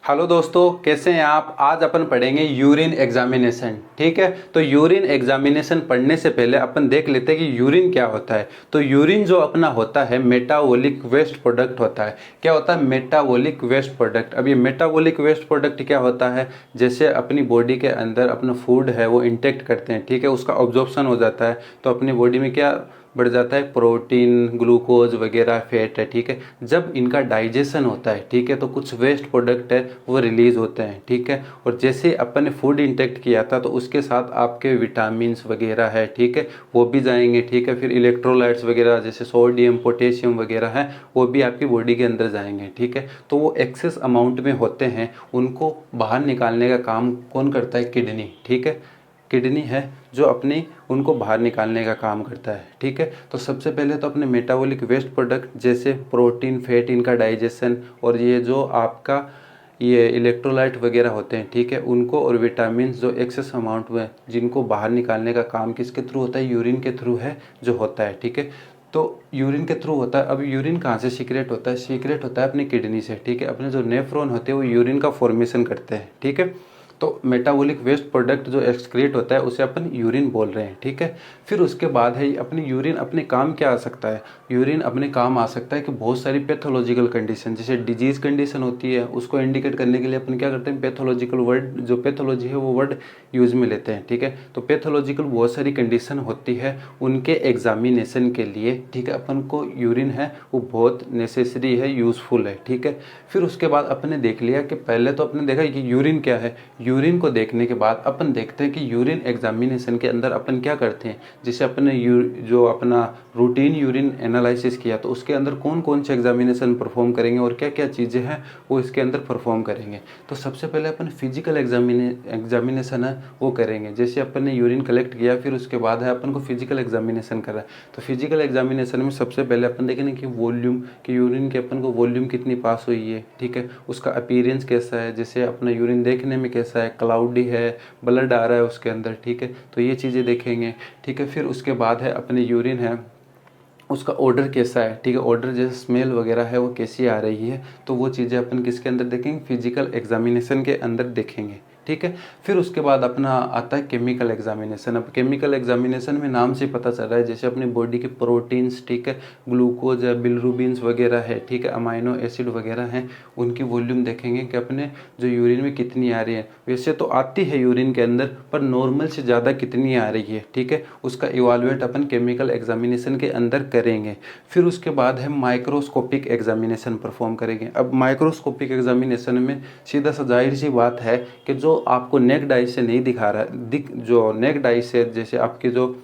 Hello दोस्तों, कैसे हैं आप। आज अपन पढ़ेंगे यूरिन एग्जामिनेशन। ठीक है, तो यूरिन एग्जामिनेशन पढ़ने से पहले अपन देख लेते हैं कि यूरिन क्या होता है। तो यूरिन जो अपना होता है मेटाबॉलिक वेस्ट प्रोडक्ट होता है। क्या होता है? Metabolic waste product. अब ये मेटाबॉलिक वेस्ट प्रोडक्ट क्या होता है? जैसे अपनी बॉडी के अंदर अपना फूड है वो इंटेक्ट करते हैं, ठीक है, उसका ऑब्जॉर्प्शन हो जाता है तो अपनी बॉडी में क्या बढ़ जाता है? प्रोटीन, ग्लूकोज वगैरह, फैट है, ठीक है। जब इनका डाइजेशन होता है, ठीक है, तो कुछ वेस्ट प्रोडक्ट है वो रिलीज होते हैं, ठीक है। और जैसे अपन ने फूड इंटेक्ट किया था तो उसके साथ आपके विटामिन्स वगैरह है, ठीक है, वो भी जाएंगे, ठीक है। फिर इलेक्ट्रोलाइट्स वगैरह जैसे सोडियम, पोटेशियम वगैरह है वो भी आपकी बॉडी के अंदर जाएंगे, ठीक है। तो वो एक्सेस अमाउंट में होते हैं, उनको बाहर निकालने का काम कौन करता है? किडनी, ठीक है। किडनी है जो अपनी उनको बाहर निकालने का काम करता है, ठीक है। तो सबसे पहले तो अपने मेटाबॉलिक वेस्ट प्रोडक्ट जैसे प्रोटीन, फैट, इनका डाइजेशन, और ये जो आपका ये इलेक्ट्रोलाइट वगैरह होते हैं, ठीक है, उनको, और विटामिन जो एक्सेस अमाउंट में जिनको बाहर निकालने का काम किसके थ्रू होता है? यूरिन के थ्रू है जो होता है, ठीक है। तो यूरिन के थ्रू होता है। अब यूरिन कहाँ से सीक्रेट होता है? सीक्रेट होता है अपनी किडनी से, ठीक है। अपने जो नेफ्रॉन होते हैं वो यूरिन का फॉर्मेशन करते हैं, ठीक है। तो मेटाबॉलिक वेस्ट प्रोडक्ट जो एक्सक्रीट होता है उसे अपन यूरिन बोल रहे हैं, ठीक है। फिर उसके बाद है अपनी यूरिन अपने काम क्या आ सकता है? यूरिन अपने काम आ सकता है कि बहुत सारी पैथोलॉजिकल कंडीशन, जैसे डिजीज कंडीशन होती है, उसको इंडिकेट करने के लिए अपन क्या करते हैं? पैथोलॉजिकल वर्ड, जो पैथोलॉजी है वो वर्ड यूज में लेते हैं, ठीक है। तो पैथोलॉजिकल बहुत सारी कंडीशन होती है, उनके एग्जामिनेशन के लिए, ठीक है, अपन को यूरिन है वो बहुत नेसेसरी है, यूजफुल है, ठीक है। फिर उसके बाद अपने देख लिया कि पहले तो अपने देखा कि यूरिन क्या है। यूरिन को देखने के बाद अपन देखते हैं कि यूरिन एग्जामिनेशन के अंदर अपन क्या करते हैं। जैसे अपने जो अपना रूटीन यूरिन एनालिसिस किया तो उसके अंदर कौन कौन से एग्जामिनेशन परफॉर्म करेंगे और क्या क्या चीज़ें हैं वो इसके अंदर परफॉर्म करेंगे। तो सबसे पहले अपन फिजिकल एग्जामिनेशन है वो करेंगे। जैसे अपन ने यूरिन कलेक्ट किया फिर उसके बाद है अपन को फिजिकल एग्जामिनेशन करा। तो फिजिकल एग्जामिनेशन में सबसे पहले अपन देखेंगे कि वॉल्यूम, कि यूरिन के अपन को वॉल्यूम कितनी पास हुई है, ठीक है। उसका अपीयरेंस कैसा है, जैसे अपना यूरिन देखने में कैसा है, क्लाउडी है, ब्लड आ रहा है उसके अंदर, ठीक है। तो ये चीज़ें देखेंगे, ठीक है। फिर उसके बाद है अपने यूरिन है उसका ऑर्डर कैसा है, ठीक है। ऑर्डर जैसे स्मेल वगैरह है वो कैसी आ रही है, तो वो चीज़ें अपन किसके अंदर देखेंगे? फिजिकल एग्जामिनेशन के अंदर देखेंगे, ठीक है। फिर उसके बाद अपना आता है केमिकल एग्जामिनेशन। अब केमिकल एग्जामिनेशन में नाम से पता चल रहा है जैसे अपनी बॉडी के प्रोटीन्स, ठीक है, ग्लूकोज है, बिलरुबिन्स वगैरह है, ठीक है, अमाइनो एसिड वगैरह हैं, उनकी वॉल्यूम देखेंगे कि अपने जो यूरिन में कितनी आ रही है। वैसे तो आती है यूरिन के अंदर पर नॉर्मल से ज़्यादा कितनी आ रही है, ठीक है, उसका इवालुएट अपन केमिकल एग्जामिनेशन के अंदर करेंगे। फिर उसके बाद है माइक्रोस्कोपिक एग्जामिनेशन परफॉर्म करेंगे। अब माइक्रोस्कोपिक एग्जामिनेशन में सीधा सा जाहिर सी बात है कि जो आपको नेक्ड आई से नहीं दिखा रहा है, जो नेक्ड आई से जैसे आपके जो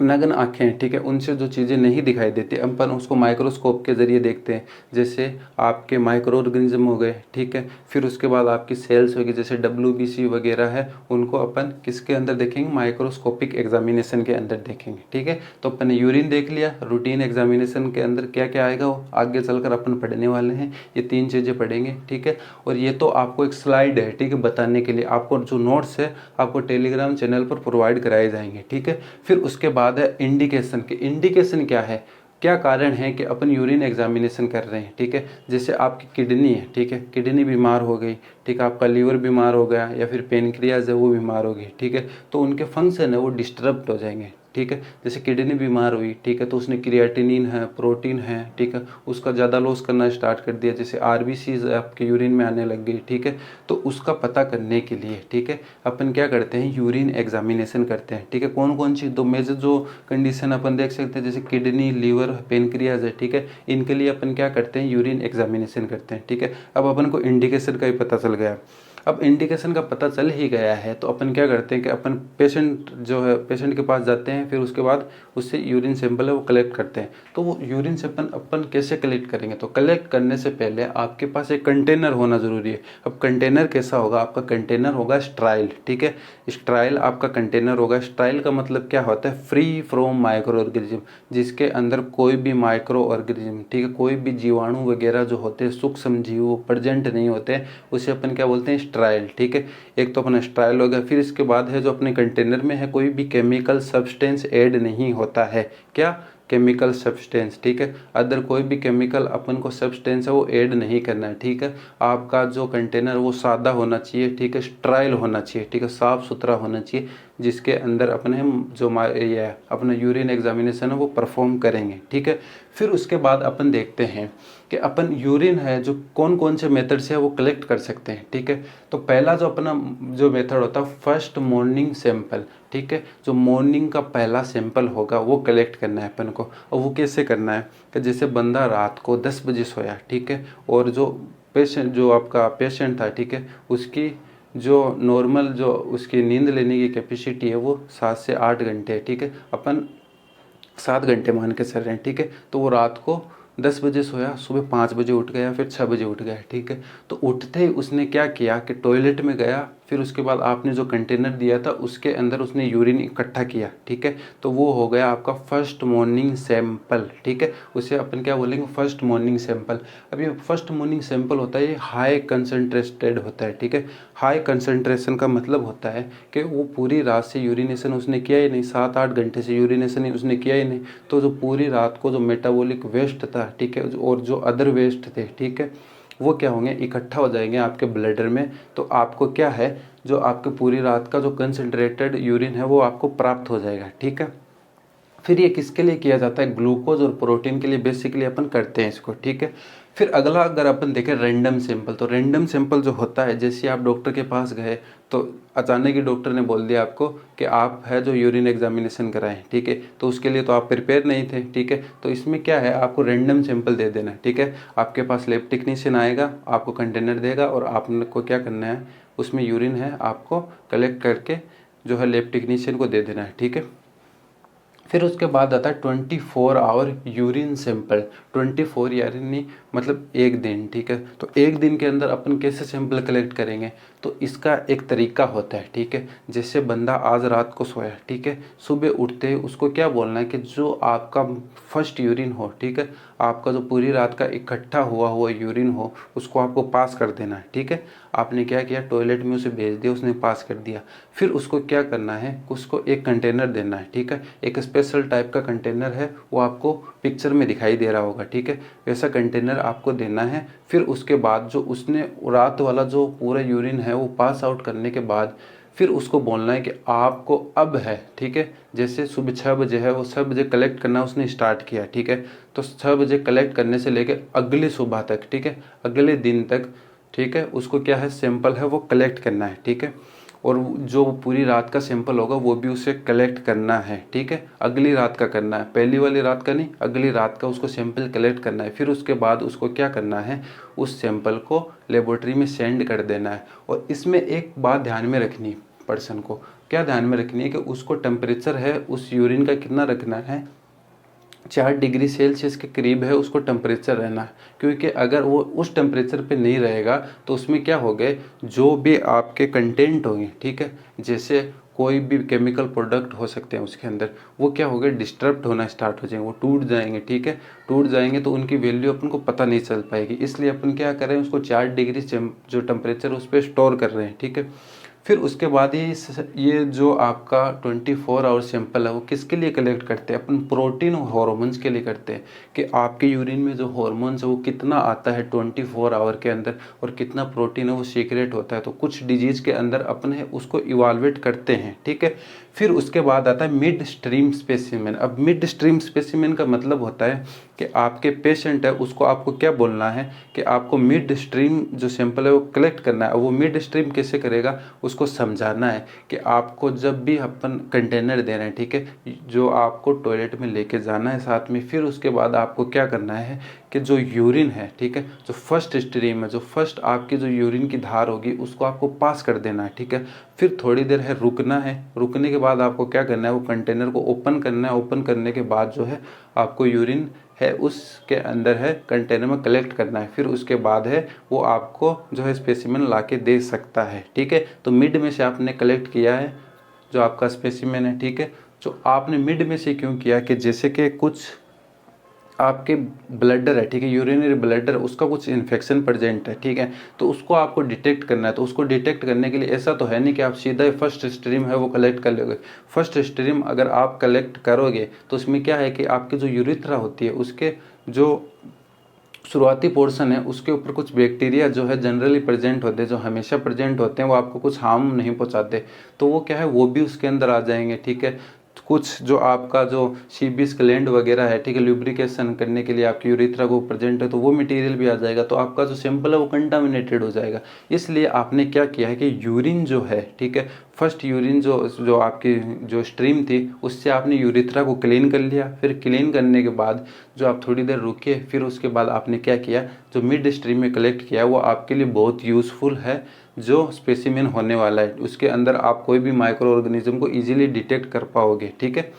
नग्न आँखें, ठीक है, उनसे जो चीज़ें नहीं दिखाई देती अपन उसको माइक्रोस्कोप के ज़रिए देखते हैं। जैसे आपके माइक्रो ऑर्गेनिज्म हो गए, ठीक है। फिर उसके बाद आपकी सेल्स होगी जैसे WBC वगैरह है, उनको अपन किसके अंदर देखेंगे? माइक्रोस्कोपिक एग्जामिनेशन के अंदर देखेंगे, ठीक है। तो अपन ने यूरिन देख लिया, रूटीन एग्जामिनेशन के अंदर क्या क्या आएगा वो आगे चलकर अपन पढ़ने वाले हैं। ये 3 चीज़ें पढ़ेंगे, ठीक है। और ये तो आपको एक स्लाइड है, ठीक है, बताने के लिए। आपको जो नोट्स है आपको टेलीग्राम चैनल पर प्रोवाइड कराए जाएंगे, ठीक है। फिर उसके बाद है इंडिकेशन के। इंडिकेशन क्या है, क्या कारण है कि अपन यूरिन एग्जामिनेशन कर रहे हैं, ठीक है। जैसे आपकी किडनी है, ठीक है, किडनी बीमार हो गई, ठीक है, आपका लीवर बीमार हो गया या फिर पेनक्रियाज है वो बीमार हो गई, ठीक है, तो उनके फंक्शन है वो डिस्टर्ब हो जाएंगे, ठीक है। जैसे किडनी बीमार हुई, ठीक है, तो उसने क्रिएटिनिन है, प्रोटीन है, ठीक है, उसका ज़्यादा लॉस करना स्टार्ट कर दिया, जैसे RBCs आपके यूरिन में आने लग गई, ठीक है। तो उसका पता करने के लिए, ठीक है, अपन क्या करते हैं? यूरिन एग्जामिनेशन करते हैं, ठीक है। कौन कौन सी दो मेजर जो कंडीशन अपन देख सकते हैं जैसे किडनी, लीवर, पेनक्रियाज है, ठीक है, इनके लिए अपन क्या करते हैं? यूरिन एग्जामिनेशन करते हैं, ठीक है। अब अपन को इंडिकेशन का ही पता चल गया। अब इंडिकेशन का पता चल ही गया है तो अपन क्या करते हैं कि अपन पेशेंट जो है पेशेंट के पास जाते हैं, फिर उसके बाद उससे यूरिन सैंपल है वो कलेक्ट करते हैं। तो वो यूरिन सैंपल अपन कैसे कलेक्ट करेंगे? तो कलेक्ट करने से पहले आपके पास एक कंटेनर होना ज़रूरी है। अब कंटेनर कैसा होगा? आपका कंटेनर होगा स्ट्राइल, ठीक है। स्ट्राइल आपका कंटेनर होगा। स्ट्राइल का मतलब क्या होता है? फ्री फ्रॉम माइक्रो ऑर्गेनिज्म, जिसके अंदर कोई भी माइक्रो ऑर्गेनिज्म, ठीक है, कोई भी जीवाणु वगैरह जो होते हैं सूक्ष्म जीव वो प्रेजेंट नहीं होते, उसे अपन क्या बोलते हैं? स्ट्राइल, ठीक है। एक तो अपना स्ट्राइल हो गया। फिर इसके बाद है जो अपने कंटेनर में है कोई भी केमिकल सब्सटेंस ऐड नहीं होता है। क्या? केमिकल सब्सटेंस, ठीक है। अदर कोई भी केमिकल अपन को सब्सटेंस है वो ऐड नहीं करना है, ठीक है। आपका जो कंटेनर वो सादा होना चाहिए, ठीक है, स्ट्राइल होना चाहिए, ठीक है, साफ़ सुथरा होना चाहिए, जिसके अंदर अपने जो ये अपना यूरिन एग्जामिनेशन है वो परफॉर्म करेंगे, ठीक है। फिर उसके बाद अपन देखते हैं कि अपन यूरिन है जो कौन कौन से मेथड से है वो कलेक्ट कर सकते हैं, ठीक है। तो पहला जो अपना जो मेथड होता है फर्स्ट मॉर्निंग सैंपल, ठीक है। जो मॉर्निंग का पहला सैंपल होगा वो कलेक्ट करना है अपन को। और वो कैसे करना है कि जैसे बंदा रात को 10 बजे सोया, ठीक है, और जो पेशेंट जो आपका पेशेंट था, ठीक है, उसकी जो नॉर्मल जो उसकी नींद लेने की कैपेसिटी है वो 7 से 8 घंटे है, ठीक है। अपन 7 घंटे मान के चल रहे हैं, ठीक है। तो वो रात को 10 बजे सोया, सुबह 5 बजे उठ गया, फिर 6 बजे उठ गया, ठीक है। तो उठते ही उसने क्या किया कि टॉयलेट में गया, फिर उसके बाद आपने जो कंटेनर दिया था उसके अंदर उसने यूरिन इकट्ठा किया, ठीक है। तो वो हो गया आपका फर्स्ट मॉर्निंग सैंपल, ठीक है। उसे अपन क्या बोलेंगे, फर्स्ट मॉर्निंग सैंपल। अब ये फर्स्ट मॉर्निंग सैंपल होता है, ये हाई कंसनट्रेटेड होता है, ठीक है। हाई कंसनट्रेशन का मतलब होता है कि वो पूरी रात से यूरिनेशन उसने किया ही नहीं, 7-8 घंटे से यूरिनेशन उसने किया ही नहीं। तो जो पूरी रात को जो मेटाबॉलिक वेस्ट था, ठीक है, और जो अदर वेस्ट थे, ठीक है, वो क्या होंगे, इकट्ठा हो जाएंगे आपके ब्लडर में। तो आपको क्या है, जो आपके पूरी रात का जो कंसनट्रेटेड यूरिन है वो आपको प्राप्त हो जाएगा, ठीक है। फिर ये किसके लिए किया जाता है, ग्लूकोज और प्रोटीन के लिए बेसिकली अपन करते हैं इसको, ठीक है। फिर अगला अगर अपन देखें रैंडम सैंपल, तो रैंडम सैंपल जो होता है, जैसे आप डॉक्टर के पास गए तो अचानक ही डॉक्टर ने बोल दिया आपको कि आप है जो यूरिन एग्जामिनेशन कराएं, ठीक है। तो उसके लिए तो आप प्रिपेयर नहीं थे, ठीक है। तो इसमें क्या है, आपको रैंडम सैंपल दे देना है, ठीक है। आपके पास लैब टेक्नीशियन आएगा, आपको कंटेनर देगा और आपको क्या करना है, उसमें यूरिन है आपको कलेक्ट करके जो है लैब टेक्नीशियन को दे देना है, ठीक है। फिर उसके बाद आता है 24 आवर यूरिन सैंपल। 24 यानी मतलब एक दिन, ठीक है। तो एक दिन के अंदर अपन कैसे सैंपल कलेक्ट करेंगे, तो इसका एक तरीका होता है, ठीक है। जैसे बंदा आज रात को सोया, ठीक है, सुबह उठते ही उसको क्या बोलना है कि जो आपका फर्स्ट यूरिन हो, ठीक है, आपका जो पूरी रात का इकट्ठा हुआ यूरिन हो उसको आपको पास कर देना है, ठीक है। आपने क्या किया, टॉयलेट में उसे भेज दिया, उसने पास कर दिया। फिर उसको क्या करना है, उसको एक कंटेनर देना है, ठीक है। एक स्पेशल टाइप का कंटेनर है, वो आपको पिक्चर में दिखाई दे रहा होगा, ठीक है। वैसा कंटेनर आपको देना है। फिर उसके बाद जो उसने रात वाला जो पूरा यूरिन है वो पास आउट करने के बाद फिर उसको बोलना है कि आपको अब है, ठीक है। जैसे सुबह 6 बजे है, वो 6 बजे कलेक्ट करना उसने स्टार्ट किया, ठीक है। तो 6 बजे कलेक्ट करने से लेकर अगले सुबह तक, ठीक है, अगले दिन तक, ठीक है, उसको क्या है, सैंपल है वो कलेक्ट करना है, ठीक है। और जो पूरी रात का सैंपल होगा वो भी उसे कलेक्ट करना है, ठीक है। अगली रात का करना है, पहली वाली रात का नहीं, अगली रात का उसको सैंपल कलेक्ट करना है। फिर उसके बाद उसको क्या करना है, उस सैंपल को लेबोरेटरी में सेंड कर देना है। और इसमें एक बात ध्यान में रखनी, पर्सन को क्या ध्यान में रखनी है कि उसको टेम्परेचर है उस यूरिन का कितना रखना है, 4 डिग्री सेल्सियस के करीब है उसको टेम्परेचर रहना है। क्योंकि अगर वो उस टेम्परेचर पे नहीं रहेगा तो उसमें क्या हो गए, जो भी आपके कंटेंट होंगे, ठीक है, जैसे कोई भी केमिकल प्रोडक्ट हो सकते हैं उसके अंदर, वो क्या हो गए, डिस्टर्ब होना स्टार्ट हो जाएंगे, वो टूट जाएंगे, ठीक है। टूट जाएंगे तो उनकी वैल्यू अपन को पता नहीं चल पाएगी। इसलिए अपन क्या कर रहे हैं, उसको 4 डिग्री जो टेम्परेचर उस पर स्टोर कर रहे हैं, ठीक है। फिर उसके बाद ये जो आपका 24 आवर सैंपल है वो किसके लिए कलेक्ट करते हैं, अपन प्रोटीन और हॉर्मोन्स के लिए करते हैं कि आपके यूरिन में जो हॉर्मोन्स है वो कितना आता है 24 आवर के अंदर और कितना प्रोटीन है वो सीक्रेट होता है। तो कुछ डिजीज के अंदर अपन है उसको इवाल्वेट करते हैं, ठीक है। फिर उसके बाद आता है मिड स्ट्रीम स्पेसिमेन। अब मिड स्ट्रीम स्पेसिमेन का मतलब होता है कि आपके पेशेंट है उसको आपको क्या बोलना है कि आपको मिड स्ट्रीम जो सैंपल है वो कलेक्ट करना है। वो मिड स्ट्रीम कैसे करेगा, उसको समझाना है कि आपको जब भी अपन कंटेनर दे रहे हैं, ठीक है, जो आपको टॉयलेट में लेके जाना है साथ में। फिर उसके बाद आपको क्या करना है कि जो यूरिन है, ठीक है, जो फर्स्ट स्ट्रीम है, जो फर्स्ट आपकी जो यूरिन की धार होगी उसको आपको पास कर देना है, ठीक है। फिर थोड़ी देर है रुकना है, रुकने के बाद आपको क्या करना है, वो कंटेनर को ओपन करना है। ओपन करने के बाद जो है आपको यूरिन है उसके अंदर है कंटेनर में कलेक्ट करना है। फिर उसके बाद है वो आपको जो है स्पेसिमेन ला के दे सकता है, ठीक है। तो मिड में से आपने कलेक्ट किया है जो आपका स्पेसिमेन है, ठीक है। जो आपने मिड में से क्यों किया कि जैसे कि कुछ आपके ब्लडर है, ठीक है, यूरिनरी ब्लडर, उसका कुछ इन्फेक्शन प्रेजेंट है, ठीक है, तो उसको आपको डिटेक्ट करना है। तो उसको डिटेक्ट करने के लिए ऐसा तो है नहीं कि आप सीधा फर्स्ट स्ट्रीम है वो कलेक्ट कर लोगे। फर्स्ट स्ट्रीम अगर आप कलेक्ट करोगे तो उसमें क्या है कि आपकी जो यूरिथ्रा होती है उसके जो शुरुआती पोर्शन है उसके ऊपर कुछ बैक्टीरिया जो है जनरली प्रेजेंट होते हैं, जो हमेशा प्रेजेंट होते हैं, वो आपको कुछ हार्म नहीं पहुंचाते, तो वो क्या है वो भी उसके अंदर आ जाएंगे, ठीक है। कुछ जो आपका जो सीबीस ग्लैंड वगैरह है, ठीक है, ल्यूब्रिकेशन करने के लिए आपकी यूरिथ्रा को प्रेजेंट है, तो वो मटेरियल भी आ जाएगा, तो आपका जो सैंपल है वो कंटामिनेटेड हो जाएगा। इसलिए आपने क्या किया है कि यूरिन जो है, ठीक है, फर्स्ट यूरिन जो आपकी जो स्ट्रीम थी उससे आपने यूरिथ्रा को क्लीन कर लिया। फिर क्लीन करने के बाद जो आप थोड़ी देर रुके, फिर उसके बाद आपने क्या किया, जो मिड स्ट्रीम में कलेक्ट किया वो आपके लिए बहुत यूज़फुल है। जो स्पेसिमेन होने वाला है उसके अंदर आप कोई भी माइक्रो ऑर्गेनिज्म को इजीली डिटेक्ट कर पाओगे, ठीक है।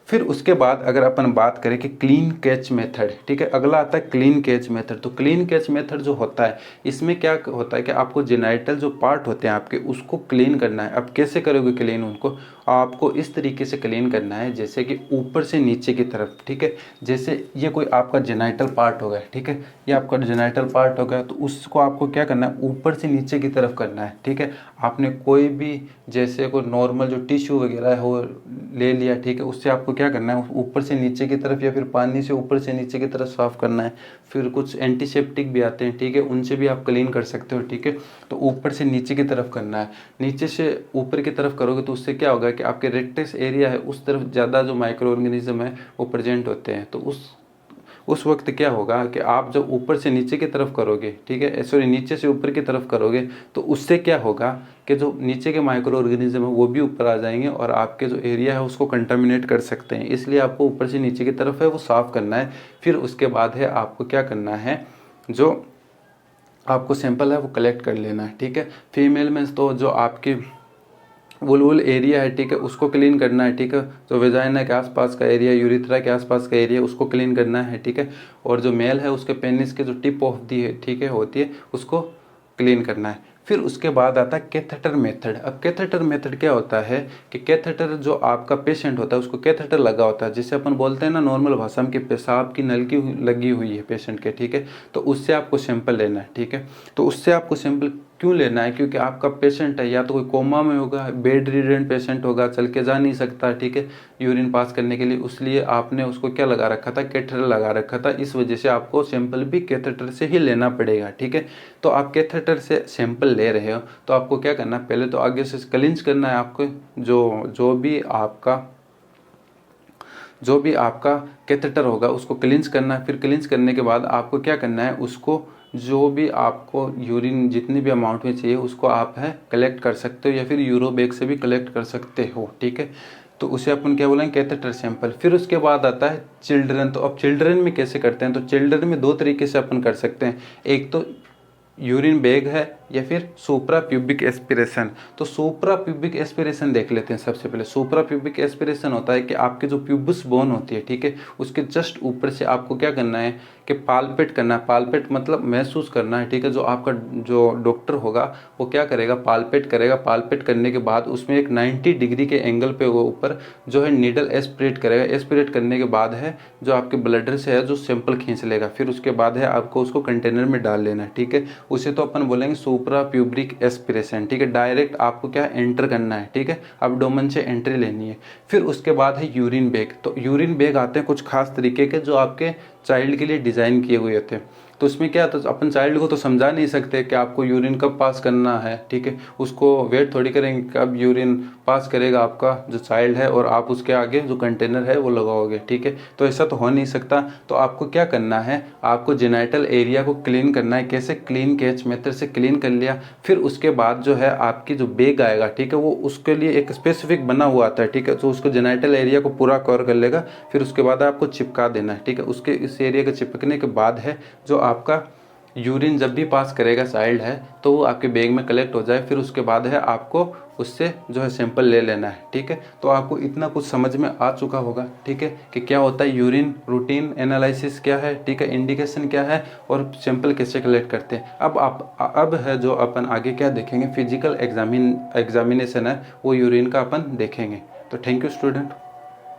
फिर उसके बाद अगर अपन बात करें कि क्लीन कैच मेथड, ठीक है, अगला आता है क्लीन कैच मेथड। तो क्लीन कैच मेथड जो होता है इसमें क्या होता है कि आपको जेनाइटल जो पार्ट होते हैं आपके उसको क्लीन करना है। अब कैसे करोगे क्लीन उनको, आपको इस तरीके से क्लीन करना है जैसे कि ऊपर से नीचे की तरफ, ठीक है। जैसे ये कोई आपका जेनाइटल पार्ट हो गया, ठीक है, ये आपका जेनाइटल पार्ट हो गया, तो उसको आपको क्या करना है, ऊपर से नीचे की तरफ करना है, ठीक है। आपने कोई भी जैसे कोई नॉर्मल जो टिश्यू वगैरह है वो ले लिया, ठीक है, उससे आपको क्या करना है, ऊपर से नीचे की तरफ या फिर पानी से ऊपर से नीचे की तरफ साफ करना है। फिर कुछ एंटीसेप्टिक भी आते हैं, ठीक है, उनसे भी आप क्लीन कर सकते हो, ठीक है। तो ऊपर से नीचे की तरफ करना है, नीचे से ऊपर की तरफ करोगे तो उससे क्या होगा कि आपके रेक्टस एरिया है उस तरफ ज़्यादा जो माइक्रो ऑर्गेनिज्म है वो प्रेजेंट होते हैं। तो उस वक्त क्या होगा कि आप जब ऊपर से नीचे की तरफ करोगे, ठीक है, सॉरी नीचे से ऊपर की तरफ करोगे, तो उससे क्या होगा कि जो नीचे के माइक्रो ऑर्गेनिज्म है वो भी ऊपर आ जाएंगे और आपके जो एरिया है उसको कंटामिनेट कर सकते हैं। इसलिए आपको ऊपर से नीचे की तरफ है वो साफ़ करना है। फिर उसके बाद है आपको क्या करना है, जो आपको सैंपल है वो कलेक्ट कर लेना है, ठीक है। फीमेल में तो जो आपकी वुल एरिया है, ठीक है, उसको क्लीन करना है, ठीक है। जो वेजाइना के आसपास का एरिया, यूरिथ्रा के आसपास का एरिया, उसको क्लीन करना है, ठीक है। और जो मेल है उसके पेनिस के जो टिप ऑफ दी है, ठीक है, होती है, उसको क्लीन करना है। फिर उसके बाद आता है कैथेटर मेथड। अब कैथेटर मेथड क्या होता है कि कैथेटर जो आपका पेशेंट होता है उसको कैथेटर लगा होता है, जिसे अपन बोलते हैं ना नॉर्मल भाषा में कि पेशाब की नलकी लगी हुई है पेशेंट के, ठीक है। तो उससे आपको सैंपल लेना है, ठीक है। तो उससे आपको सैंपल क्यों लेना है, क्योंकि आपका पेशेंट है या तो कोई कोमा में होगा, बेड रिडेंट पेशेंट होगा, चल के जा नहीं सकता, ठीक है, यूरिन पास करने के लिए, उसलिए आपने उसको क्या लगा रखा था, कैथेटर लगा रखा था। इस वजह से आपको सैंपल भी कैथेटर से ही लेना पड़ेगा, ठीक है। तो आप कैथेटर से सैंपल ले रहे हो तो आपको क्या करना है, पहले तो आगे से क्लिंच करना है आपको जो भी आपका कैथेटर होगा उसको क्लिंच करना है। फिर क्लिंच करने के बाद आपको क्या करना है, उसको जो भी आपको यूरिन जितनी भी अमाउंट में चाहिए उसको आप है कलेक्ट कर सकते हो या फिर यूरो बैग से भी कलेक्ट कर सकते हो, ठीक है। तो उसे अपन क्या बोलेंगे, कैथेटर सैंपल। फिर उसके बाद आता है चिल्ड्रन। तो अब चिल्ड्रन में कैसे करते हैं, तो चिल्ड्रन में दो तरीके से अपन कर सकते हैं, एक तो यूरिन बैग है या फिर सुप्रा प्यूबिक एस्पिरेशन। तो सुप्रा प्यूबिक एस्पिरेशन देख लेते हैं सबसे पहले। सुप्रा प्यूबिक एस्पिरेशन होता है कि आपके जो प्यूबिस बोन होती है, ठीक है, उसके जस्ट ऊपर से आपको क्या करना है कि पालपेट करना है। पालपेट मतलब महसूस करना है, ठीक है। जो आपका जो डॉक्टर होगा वो क्या करेगा, पालपेट करेगा। पालपेट करने के बाद उसमें एक 90 डिग्री के एंगल पे वो ऊपर जो है नीडल एस्पिरेट करेगा। एस्पिरेट करने के बाद है जो आपके ब्लडर से है जो सैंपल खींच लेगा। फिर उसके बाद है आपको उसको कंटेनर में डाल लेना है, ठीक है। उसे तो अपन बोलेंगे सुप्रा प्यूबिक एस्पिरेशन, ठीक है। डायरेक्ट आपको क्या एंटर करना है, ठीक है, एब्डोमेन से एंट्री लेनी है। फिर उसके बाद है यूरिन बैग। तो यूरिन बैग आते हैं कुछ खास तरीके के जो आपके चाइल्ड के लिए डिज़ाइन किए हुए थे। तो उसमें क्या था, अपन चाइल्ड को तो समझा नहीं सकते कि आपको यूरिन कब पास करना है, ठीक है। उसको वेट थोड़ी करेंगे कब यूरिन पास करेगा आपका जो चाइल्ड है और आप उसके आगे जो कंटेनर है वो लगाओगे, ठीक है। तो ऐसा तो हो नहीं सकता। तो आपको क्या करना है, आपको जेनाइटल एरिया को क्लीन करना है। कैसे, क्लीन कैच मेथड से क्लीन कर लिया। फिर उसके बाद जो है आपकी जो बैग आएगा, ठीक है, वो उसके लिए एक स्पेसिफिक बना हुआ आता है, ठीक है। तो उसको जेनाइटल एरिया को पूरा कवर कर लेगा। फिर उसके बाद आपको चिपका देना है, ठीक है। उसके इस एरिया के चिपकने के बाद है जो आपका यूरिन जब भी पास करेगा चाइल्ड है तो वो आपके बैग में कलेक्ट हो जाए। फिर उसके बाद है आपको उससे जो है सैंपल ले लेना है, ठीक है। तो आपको इतना कुछ समझ में आ चुका होगा, ठीक है, कि क्या होता है यूरिन, रूटीन एनालिसिस क्या है, ठीक है, इंडिकेशन क्या है और सैंपल कैसे कलेक्ट करते हैं। अब है जो अपन आगे क्या देखेंगे, फिजिकल एग्जामिनेशन है वो यूरिन का अपन देखेंगे। तो थैंक यू स्टूडेंट।